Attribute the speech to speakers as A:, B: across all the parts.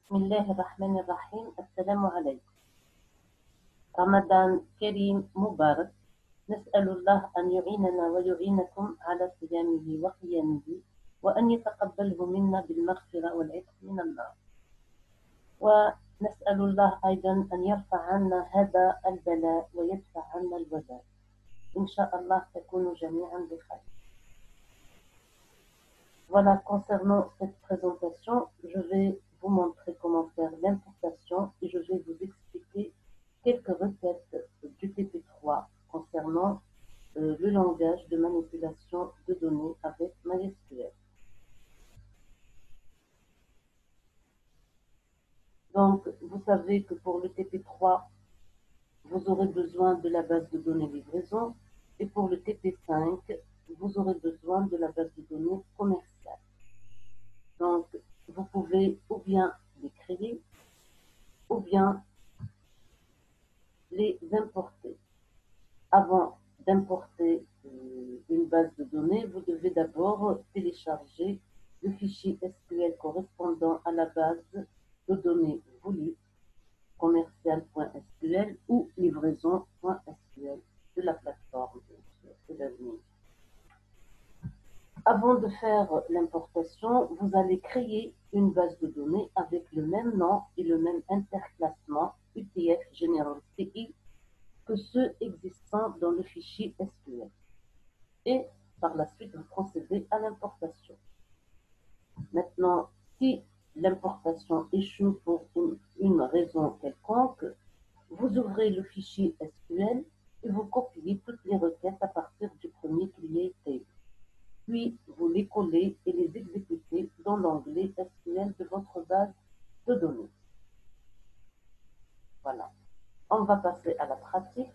A: بسم الله الرحمن الرحيم. السلام عليكم. رمضان كريم مبارك. نسأل الله أن يعيننا ويعينكم على صيامه وقيامه، وأن يتقبله منا بالمغفرة والعتق من النار. ونسأل الله أيضا أن يرفع عنا هذا البلاء ويدفع عنا الوباء. إن شاء الله تكونوا جميعا بخير. Voilà, concernant cette présentation, je vais vous montrer comment faire l'importation et je vais vous expliquer quelques requêtes du TP3 concernant le langage de manipulation de données avec MySQL. Donc, vous savez que pour le TP3, vous aurez besoin de la base de données livraison et pour le TP5, vous aurez besoin de la base de données commerciale. Donc, vous pouvez ou bien les créer ou bien les importer. Avant d'importer une base de données, vous devez d'abord télécharger le fichier SQL correspondant à la base de données voulue, commercial.sql ou livraison.sql de la plateforme de l'avenir. Avant de faire l'importation, vous allez créer une base de données avec le même nom et le même interclassement UTF General CI que ceux existants dans le fichier SQL. Et par la suite, vous procédez à l'importation. Maintenant, si l'importation échoue pour une raison quelconque, vous ouvrez le fichier SQL et vous copiez toutes les requêtes à partir du premier create table. Puis, vous les collez et les exécutez dans l'onglet SQL de votre base de données. Voilà. On va passer à la pratique.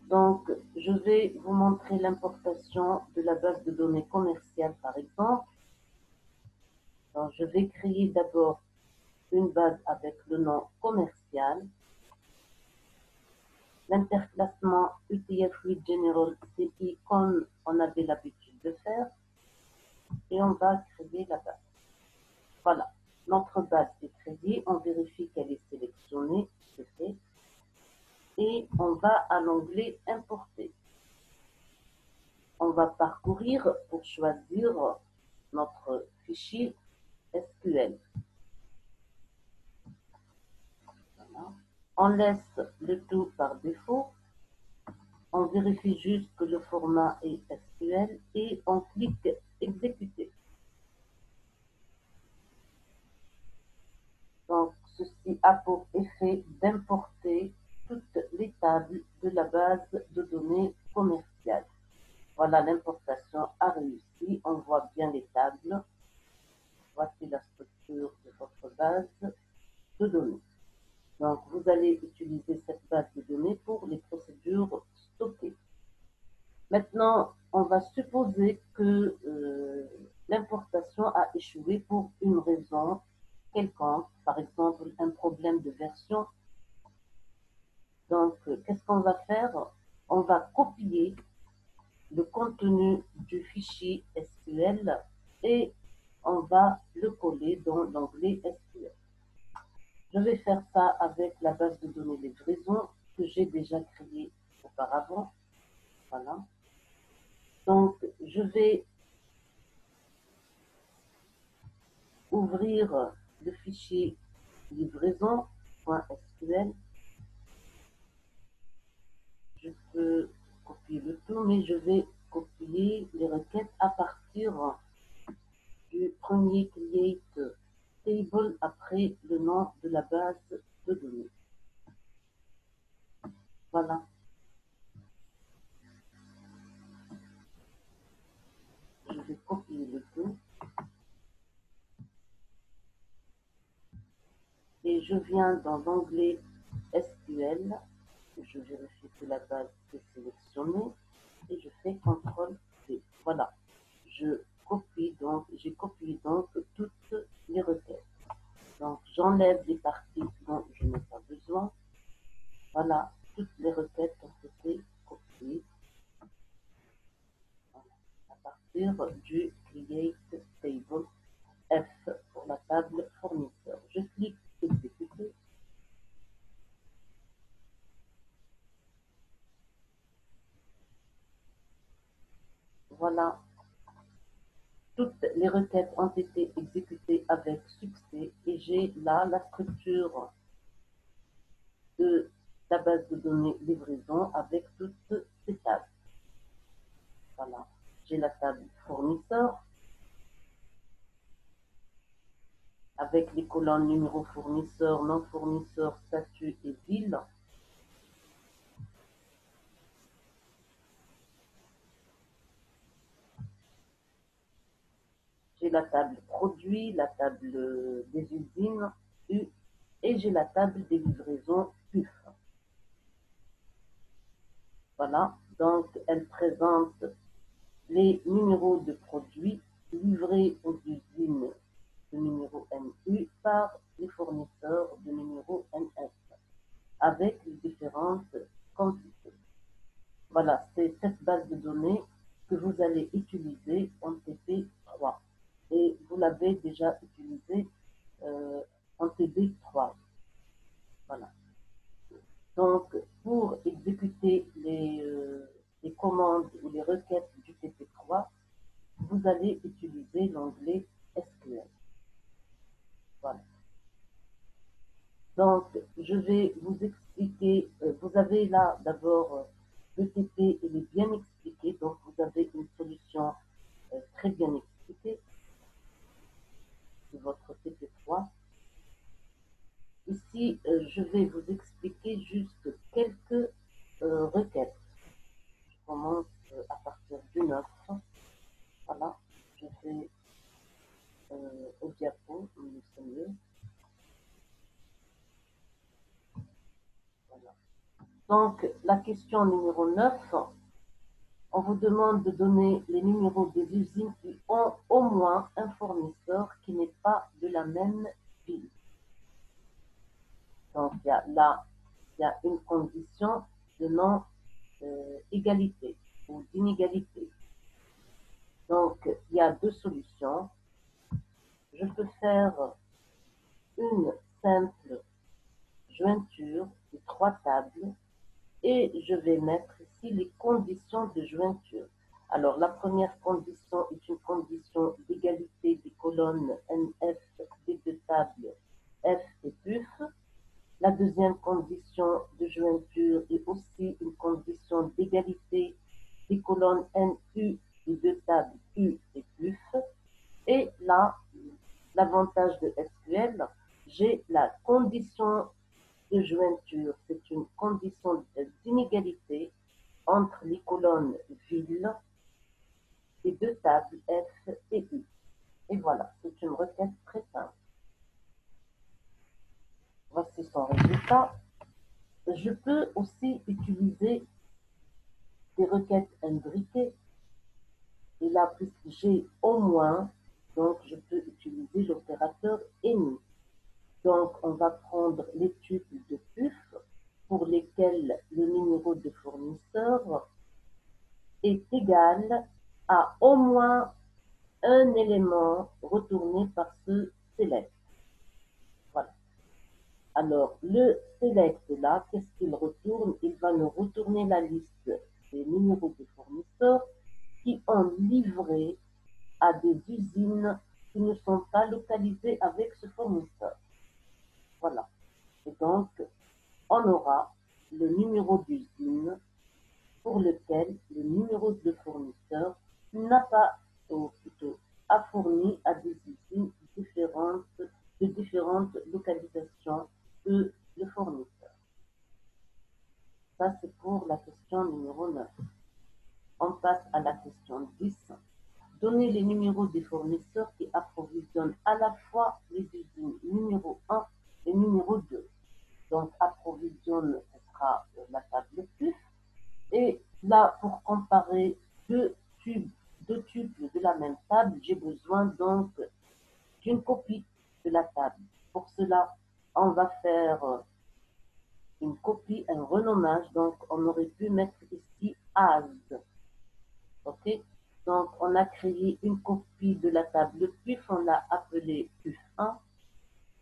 A: Donc, je vais vous montrer l'importation de la base de données commerciale, par exemple. Donc, je vais créer d'abord une base avec le nom commercial. L'interclassement UTF-8 General CI comme on avait l'habitude de faire. Et on va créer la base. Voilà, notre base est créée. On vérifie qu'elle est sélectionnée. C'est fait. Et on va à l'onglet Importer. On va parcourir pour choisir notre fichier SQL. Voilà. On laisse le tout par défaut. On vérifie juste que le format est SQL et on clique Exécuter. Donc, ceci a pour effet d'importer toutes les tables de la base de données commerciale. Voilà, l'importation a réussi. On voit bien les tables. Voici la structure de votre base de données. Donc, vous allez utiliser cette base de données pour les procédures stockées. Maintenant, on va supposer que l'importation a échoué pour une raison quelconque, par exemple un problème de version. Donc, qu'est-ce qu'on va faire? On va copier le contenu du fichier SQL et on va le coller dans l'onglet SQL. Je vais faire ça avec la base de données livraison que j'ai déjà créée auparavant. Voilà. Donc, je vais ouvrir le fichier livraison.sql. Je peux copier le tout, mais je vais copier les requêtes à partir du premier create table après le nom de la base de données. Voilà. Je vais copier le tout. Et je viens dans l'onglet SQL. Je vérifie que la base est sélectionnée. Et je fais CTRL-V. Voilà. J'ai copié donc toutes les requêtes. Donc, j'enlève les parties dont je n'ai pas besoin. Voilà, toutes les requêtes ont été copiées à partir du create table F. les requêtes ont été exécutées avec succès et j'ai là la structure de la base de données livraison avec toutes ces tables. Voilà. J'ai la table fournisseur avec les colonnes numéro fournisseur, non fournisseur, statut et ville. J'ai la table produit, la table des usines U et j'ai la table des livraisons UF. Voilà, donc elle présente les numéros de produits livrés aux usines de numéro NU par les fournisseurs de numéro NF avec les différentes quantités. Voilà, c'est cette base de données que vous allez utiliser en TP3 et vous l'avez déjà utilisée en TB3. Voilà. Donc, pour exécuter les commandes ou les requêtes du TP3, vous allez utiliser l'onglet SQL. Voilà. Donc, je vais vous expliquer, vous avez là d'abord le TP, il est bien expliqué, donc vous avez une solution très bien expliquée de votre TP3. Ici, je vais vous expliquer juste quelques requêtes. Je commence à partir du 9. Voilà, je vais au diapo, c'est mieux. Voilà. Donc, la question numéro 9, on vous demande de donner les numéros des usines qui ont au moins un fournisseur qui n'est pas de la même ville. Donc, là, il y a une condition de non-égalité ou d'inégalité. Donc, il y a deux solutions. Je peux faire une simple jointure de 3 tables et je vais mettre ici les conditions de jointure. Alors, la première condition est une condition d'égalité des colonnes NF des deux tables F et PUF. La deuxième condition de jointure est aussi une condition d'égalité des colonnes NU des deux tables U et PUF. Et là, l'avantage de SQL, j'ai la condition de jointure. C'est une condition d'inégalité entre les colonnes ville des deux tables F et U. Et voilà, c'est une requête très simple. Voici son résultat. Je peux aussi utiliser des requêtes imbriquées. Et là, puisque j'ai au moins, donc je peux utiliser l'opérateur ENI. Donc, on va prendre les tuples de PUF pour lesquels le numéro de fournisseur est égal à au moins un élément retourné par ce select. Voilà. Alors, le select là, qu'est-ce qu'il retourne? Il va nous retourner la liste des numéros de fournisseurs qui ont livré à des usines qui ne sont pas localisées avec ce fournisseur. Voilà. Et donc, on aura le numéro d'usine pour lequel le numéro de fournisseur n'a pas, ou plutôt, a fourni à des usines différentes, de différentes localisations de le fournisseur. Ça, c'est pour la question numéro 9. On passe à la question 10. Donner les numéros des fournisseurs qui approvisionnent à la fois les usines numéro 1 et numéro 2. Donc, approvisionne, ce sera la table PUF. Et là, pour comparer deux tuples de la même table, j'ai besoin donc d'une copie de la table. Pour cela, on va faire une copie, un renommage. Donc, on aurait pu mettre ici as. OK? Donc, on a créé une copie de la table PUF, on l'a appelée PUF1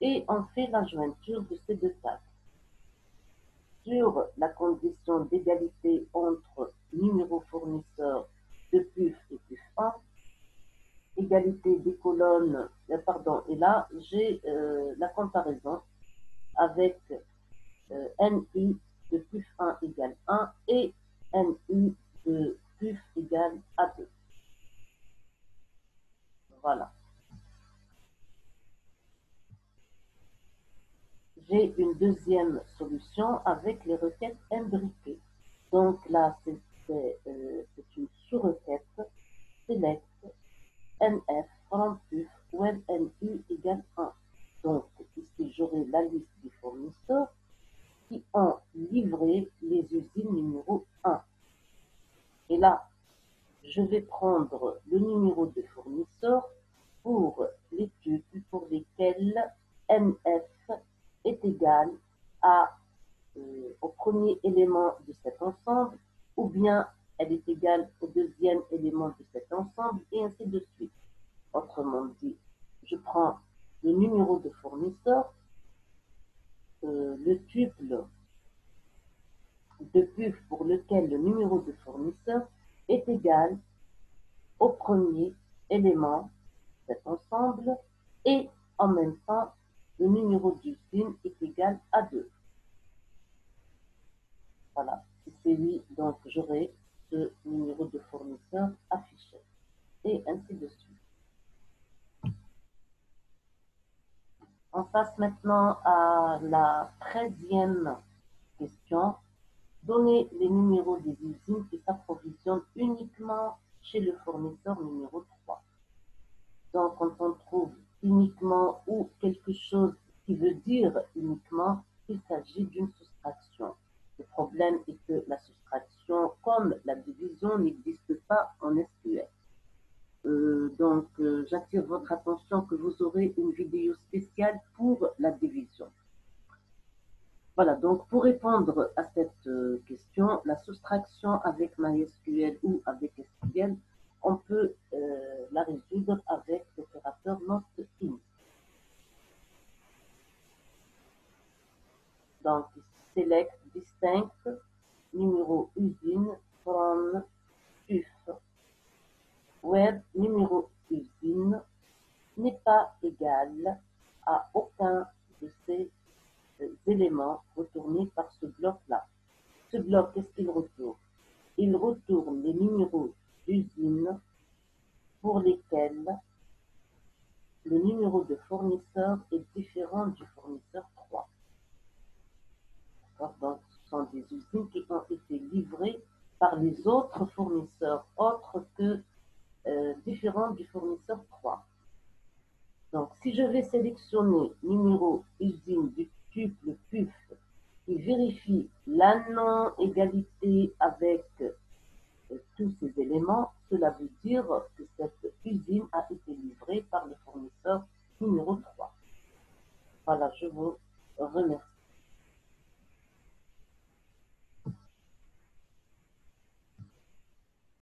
A: et on fait la jointure de ces deux tables. Sur la condition d'égalité entre numéro fournisseur de PUF et PUF1, égalité des colonnes, pardon, et là, j'ai la comparaison avec NU de plus 1 égale 1 et NU de plus égale à 2. Voilà. J'ai une deuxième solution avec les requêtes imbriquées. Donc là, c'est une sous-requête select NF from PUF où NU égale 1. Donc ici, j'aurai la liste des fournisseurs qui ont livré les usines numéro 1. Et là, je vais prendre le numéro de fournisseur pour les tuples pour lesquels NF est égal au premier élément de cet ensemble, ou bien elle est égale au deuxième élément de cet ensemble, et ainsi de suite. Autrement dit, je prends le numéro de fournisseur, le tuple de PUF pour lequel le numéro de fournisseur est égal au premier élément de cet ensemble, et en même temps, le numéro d'usine est égal à 2. Voilà, c'est lui, donc j'aurai ce numéro de fournisseur affiché, et ainsi de suite. On passe maintenant à la 13e question. Donner les numéros des usines qui s'approvisionnent uniquement chez le fournisseur numéro 3. Donc, quand on trouve uniquement ou quelque chose qui veut dire uniquement, il s'agit d'une soustraction. Le problème est que la soustraction, comme la division, n'existe pas en SQL. Donc, j'attire votre attention que vous aurez une vidéo spéciale pour la division. Voilà, donc pour répondre à cette question, la soustraction avec MySQL ou avec SQL, on peut la résoudre avec l'opérateur NotIn. Donc, select distinct numéro usine from PUF, where numéro usine n'est pas égal à aucun de ces éléments retournés par ce bloc-là. Ce bloc, qu'est-ce qu'il retourne? Il retourne les numéros d'usine pour lesquels le numéro de fournisseur est différent du fournisseur 3. Donc, ce sont des usines qui ont été livrées par les autres fournisseurs, autres que différents du fournisseur 3. Donc, si je vais sélectionner numéro usine du tuple PUF qui vérifie la non-égalité avec tous ces éléments, cela veut dire que cette usine a été livrée par le fournisseur numéro 3. Voilà, je vous remercie.